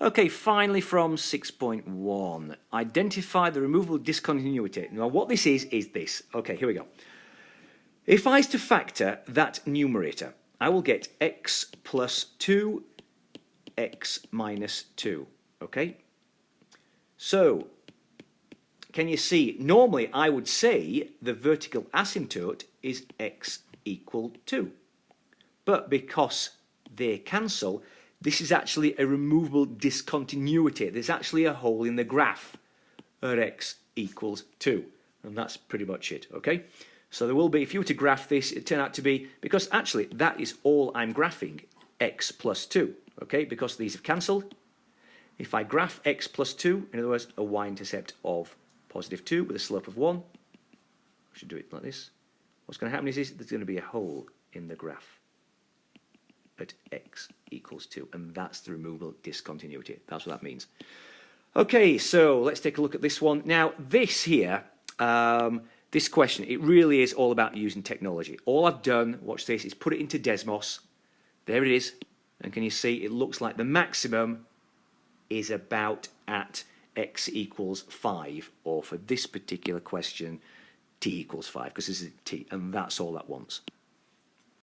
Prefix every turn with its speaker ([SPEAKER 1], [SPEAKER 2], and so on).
[SPEAKER 1] Okay, finally from 6.1, identify the removable discontinuity. Now what this is this. Okay, here we go. If I was to factor that numerator, I will get x plus 2, x minus 2, okay? So, can you see, normally I would say the vertical asymptote is x equal 2. But because they cancel, this is actually a removable discontinuity. There's actually a hole in the graph at x equals 2. And that's pretty much it, okay? So there will be, if you were to graph this, it'd turn out to be, because actually that is all I'm graphing, x plus 2, okay? Because these have cancelled. If I graph x plus 2, in other words, a y-intercept of positive 2 with a slope of 1, I should do it like this. What's going to happen is there's going to be a hole in the graph at x equals 2, and that's the removable discontinuity. That's what that means. Okay, so let's take a look at this one. Now, this here, this question, it really is all about using technology. All I've done, watch this, is put it into Desmos. There it is. And can you see, it looks like the maximum is about at x equals 5, or for this particular question, t equals 5, because this is t, and that's all that wants.